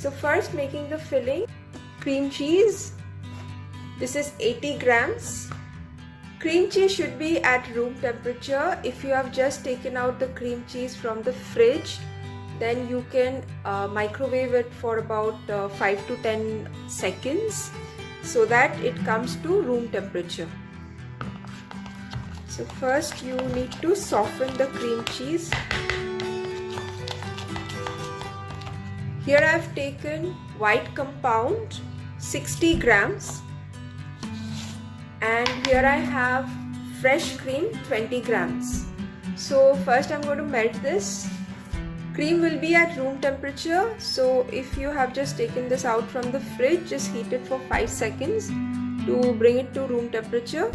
So first, making the filling. Cream cheese. This is 80 grams. Cream cheese should be at room temperature. If you have just taken out the cream cheese from the fridge, then you can microwave it for about 5 to 10 seconds so that it comes to room temperature. So first you need to soften the cream cheese. Here I have taken white compound 60 grams and here I have fresh cream 20 grams. So first I'm going to melt this. Cream will be at room temperature, so if you have just taken this out from the fridge, just heat it for 5 seconds to bring it to room temperature.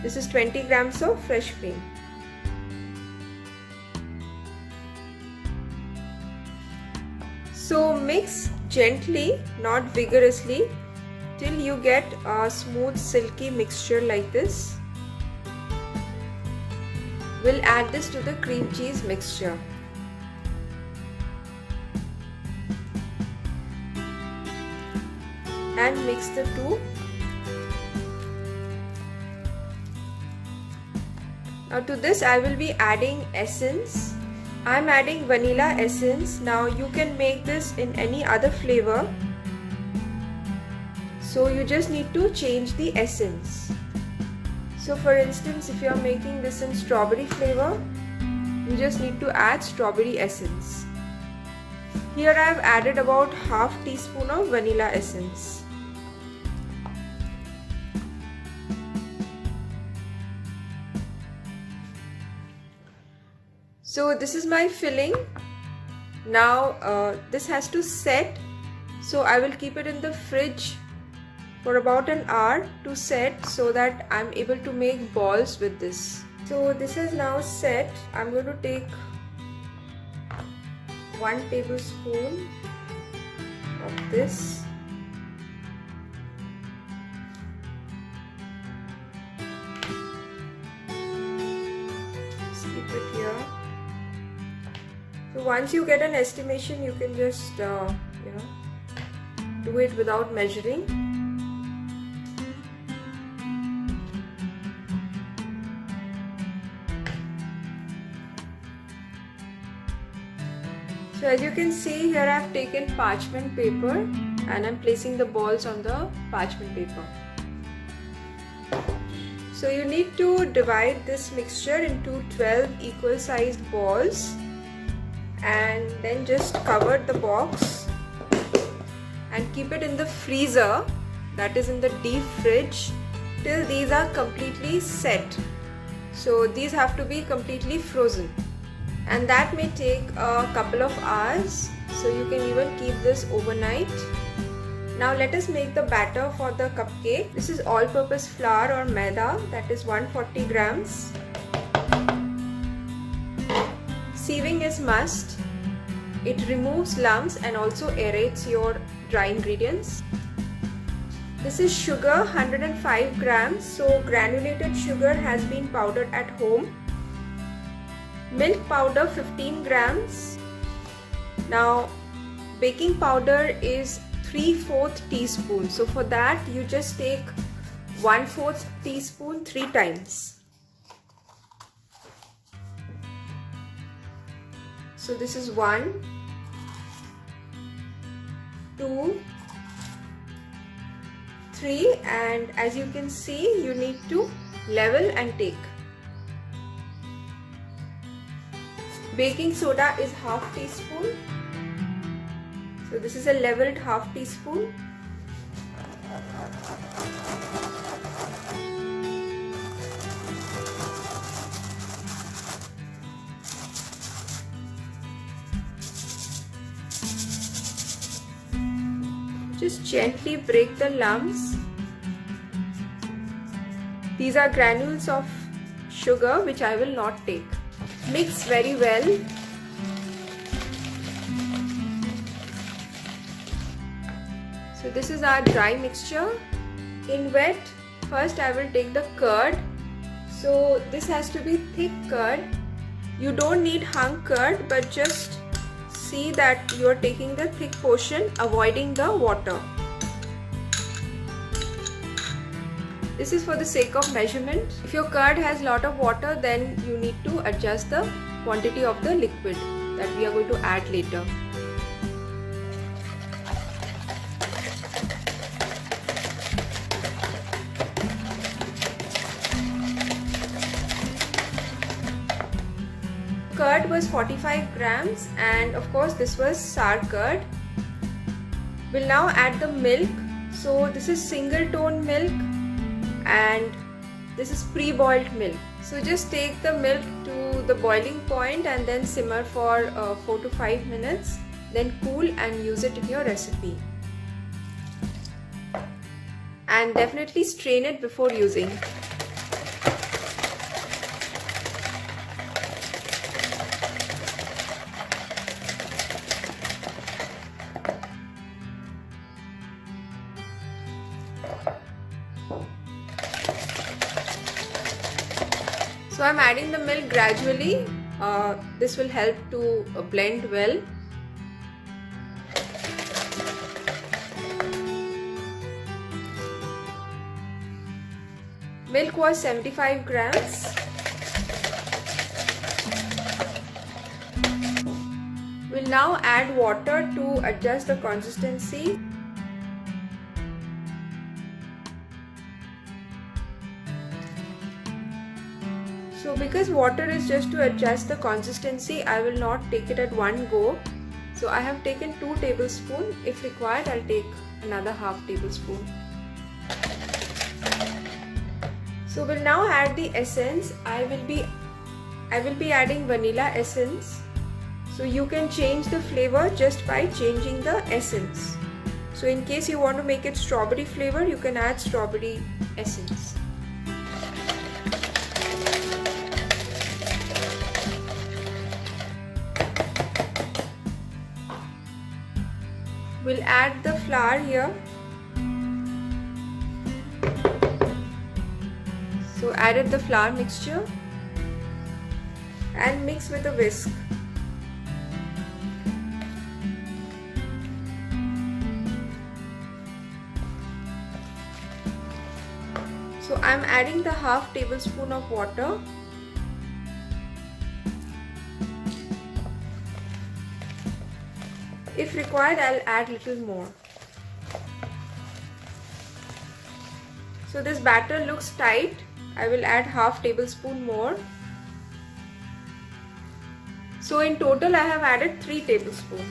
This is 20 grams of fresh cream. So mix gently, not vigorously, till you get a smooth silky mixture like this. We'll add this to the cream cheese mixture. And mix the two. Now to this I will be adding essence. I am adding vanilla essence. Now you can make this in any other flavor. So you just need to change the essence. So for instance, if you are making this in strawberry flavor, you just need to add strawberry essence. Here I have added about half teaspoon of vanilla essence. So this is my filling. Now this has to set, so I will keep it in the fridge for about an hour to set so that I'm able to make balls with this. So this is now set. I'm going to take 1 tablespoon of this. Just keep it here. So once you get an estimation, you can just do it without measuring. So as you can see, here I have taken parchment paper and I'm placing the balls on the parchment paper. So you need to divide this mixture into 12 equal sized balls and then just cover the box and keep it in the freezer, that is in the deep fridge, till these are completely set. So these have to be completely frozen, and that may take a couple of hours, so you can even keep this overnight. Now let us make the batter for the cupcake. This is all-purpose flour or maida, that is 140 grams. Sieving is must. It removes lumps and also aerates your dry ingredients. This is sugar, 105 grams. So granulated sugar has been powdered at home. Milk powder 15 grams. Now baking powder is 3/4 teaspoon. So for that you just take 1/4 teaspoon 3 times. So this is 1, 2, 3, and as you can see, you need to level and take. Baking soda is half teaspoon. So this is a leveled half teaspoon. Just gently break the lumps. These are granules of sugar which I will not take. Mix very well. So this is our dry mixture. In wet, first I will take the curd. So this has to be thick curd. You don't need hung curd, but just see that you are taking the thick portion, avoiding the water. This is for the sake of measurement. If your curd has a lot of water, then you need to adjust the quantity of the liquid that we are going to add later. Curd was 45 grams and of course this was sour curd. We'll now add the milk. So this is single tone milk and this is pre-boiled milk. So just take the milk to the boiling point and then simmer for 4 to 5 minutes, then cool and use it in your recipe. And definitely strain it before using. So I'm adding the milk gradually. This will help to blend well. Milk was 75 grams. We'll now add water to adjust the consistency. So because water is just to adjust the consistency, I will not take it at one go. So I have taken 2 tablespoons. If required, I'll take another half tablespoon. So we'll now add the essence. I will be adding vanilla essence. So you can change the flavor just by changing the essence. So in case you want to make it strawberry flavor, you can add strawberry essence. We'll add the flour here. So added the flour mixture and mix with a whisk. So I'm adding the half tablespoon of water. If required, I'll add little more. So this batter looks tight. I will add half tablespoon more. So in total I have added 3 tablespoons.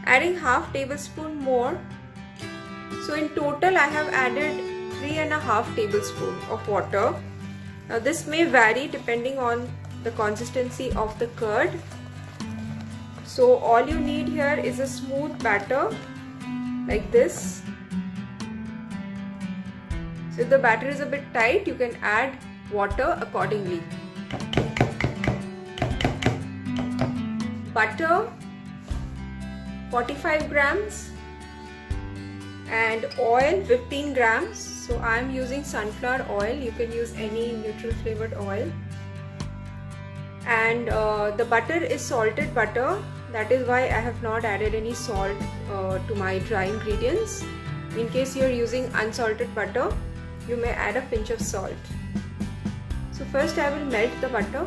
Adding half tablespoon more. So in total I have added 3.5 tablespoons of water. Now this may vary depending on the consistency of the curd. So all you need here is a smooth batter like this. So if the batter is a bit tight, you can add water accordingly. Butter 45 grams and oil 15 grams. So I am using sunflower oil. You can use any neutral flavored oil. And the butter is salted butter. That is why I have not added any salt to my dry ingredients. In case you are using unsalted butter, you may add a pinch of salt. So first I will melt the butter.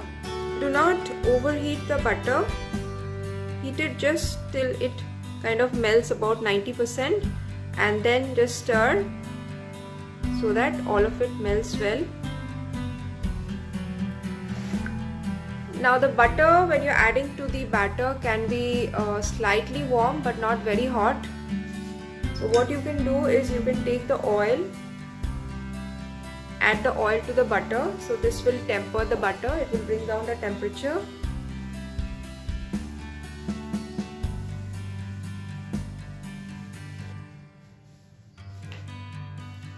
Do not overheat the butter. Heat it just till it kind of melts about 90% and then just stir so that all of it melts well. Now the butter, when you're adding to the batter, can be slightly warm but not very hot. So what you can do is you can take the oil, add the oil to the butter. So this will temper the butter, it will bring down the temperature.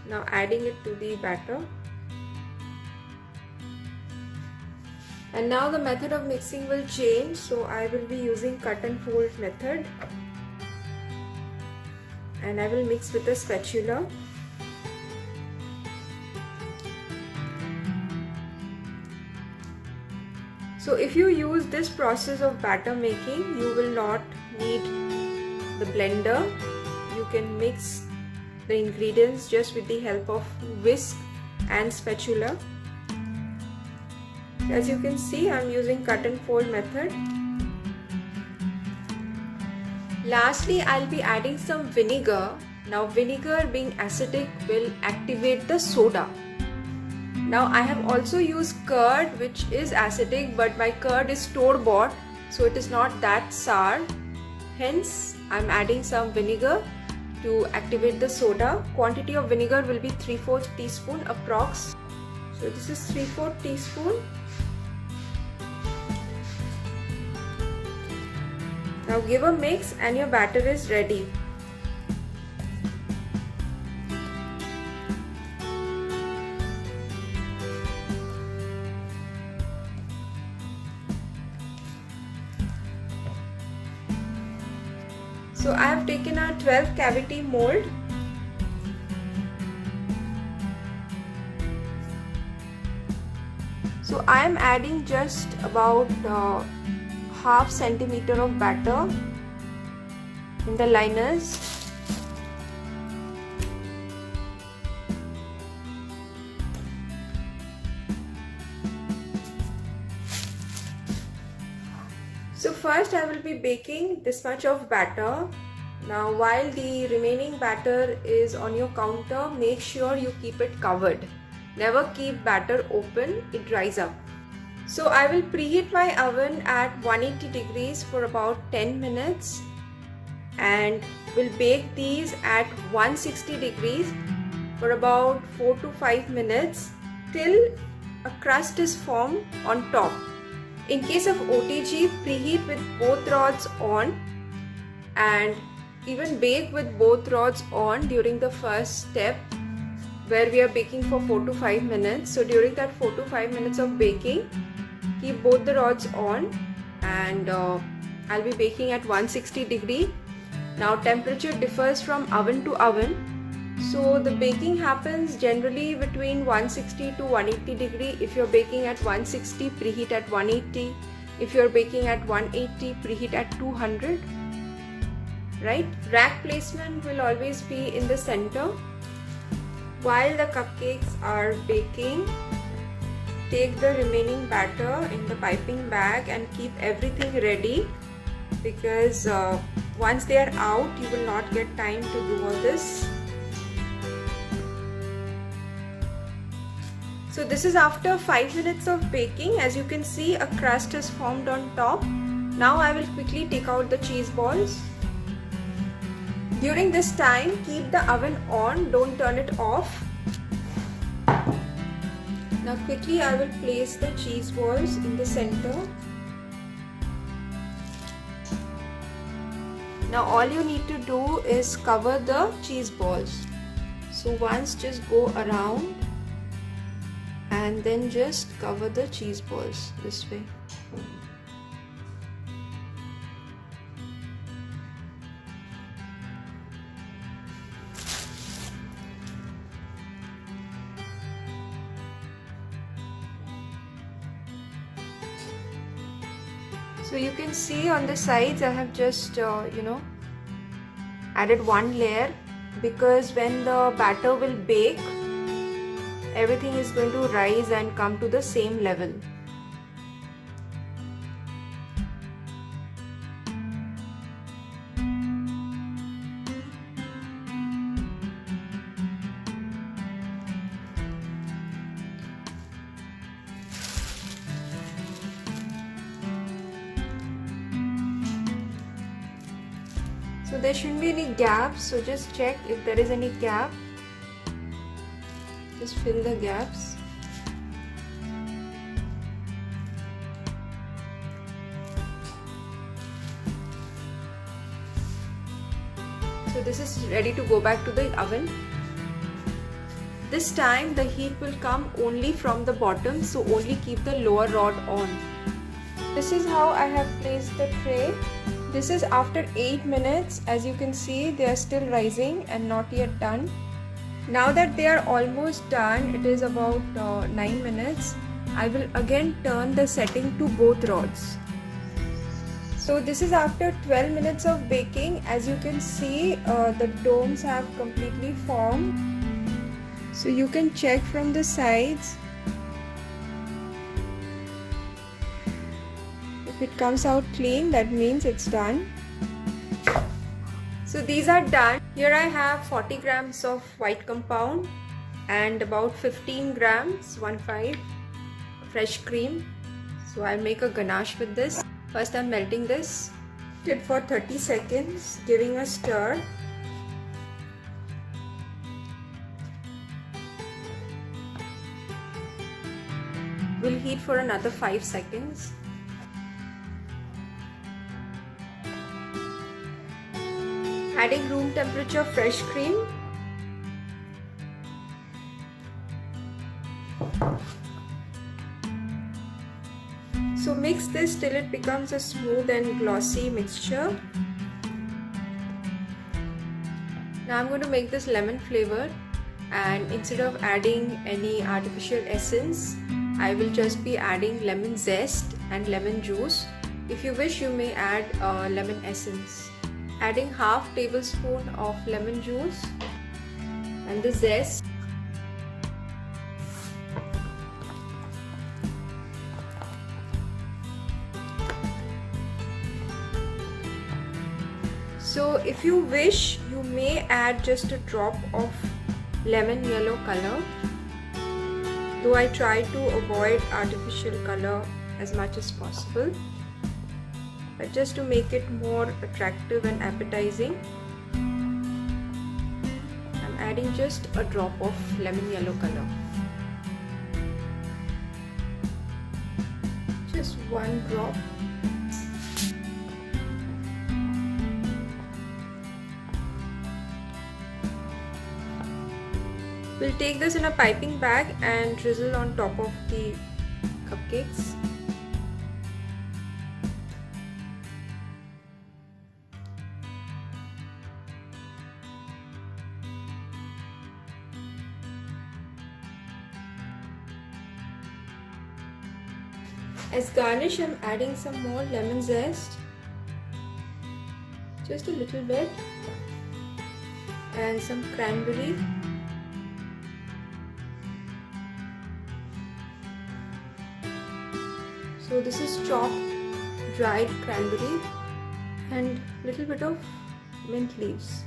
Now adding it to the batter. And now the method of mixing will change. So I will be using cut and fold method. And I will mix with a spatula. So if you use this process of batter making, you will not need the blender. You can mix the ingredients just with the help of whisk and spatula. As you can see, I am using cut and fold method. Lastly, I'll be adding some vinegar. Now vinegar being acidic will activate the soda. Now I have also used curd, which is acidic, but my curd is store bought, so it is not that sour. Hence I'm adding some vinegar to activate the soda. Quantity of vinegar will be 3/4 teaspoon approx. So this is 3/4 teaspoon. Now give a mix and your batter is ready. So I have taken a 12 cavity mold. So I am adding just about half centimeter of batter in the liners. So first I will be baking this much of batter. Now while the remaining batter is on your counter, make sure you keep it covered. Never keep batter open, it dries up. So I will preheat my oven at 180 degrees for about 10 minutes and will bake these at 160 degrees for about 4 to 5 minutes till a crust is formed on top. In case of OTG, preheat with both rods on and even bake with both rods on during the first step where we are baking for 4 to 5 minutes. So during that 4 to 5 minutes of baking, keep both the rods on and I'll be baking at 160 degree. Now temperature differs from oven to oven. So the baking happens generally between 160 to 180 degree. If you're baking at 160, preheat at 180. If you're baking at 180, preheat at 200. Right? Rack placement will always be in the center. While the cupcakes are baking, take the remaining batter in the piping bag and keep everything ready, because once they are out, you will not get time to do all this. So this is after 5 minutes of baking. As you can see, a crust is formed on top. Now I will quickly take out the cheese balls. During this time, keep the oven on, don't turn it off. Now quickly I will place the cheese balls in the center. Now all you need to do is cover the cheese balls. So once just go around and then just cover the cheese balls this way. So you can see on the sides I have just added one layer, because when the batter will bake, everything is going to rise and come to the same level. So there shouldn't be any gaps, so just check if there is any gap. Just fill the gaps. So this is ready to go back to the oven. This time the heat will come only from the bottom, so only keep the lower rod on. This is how I have placed the tray. This is after 8 minutes. As you can see, they are still rising and not yet done. Now that they are almost done, it is about 9 minutes. I will again turn the setting to both rods. So this is after 12 minutes of baking. As you can see, the domes have completely formed. So you can check from the sides. If it comes out clean, that means it's done. So these are done. Here I have 40 grams of white compound and about 15 grams, 1/5, fresh cream. So I'll make a ganache with this. First I'm melting this. It for 30 seconds, giving a stir. We'll heat for another 5 seconds. Adding room temperature fresh cream. So mix this till it becomes a smooth and glossy mixture. Now I'm going to make this lemon flavored, and instead of adding any artificial essence, I will just be adding lemon zest and lemon juice. If you wish, you may add lemon essence. Adding half tablespoon of lemon juice and the zest. So if you wish, you may add just a drop of lemon yellow color, though I try to avoid artificial color as much as possible, but just to make it more attractive and appetizing, I'm adding just a drop of lemon yellow color. Just one drop. We'll take this in a piping bag and drizzle on top of the cupcakes. As garnish, I'm adding some more lemon zest, just a little bit, and some cranberry. So this is chopped dried cranberry and little bit of mint leaves.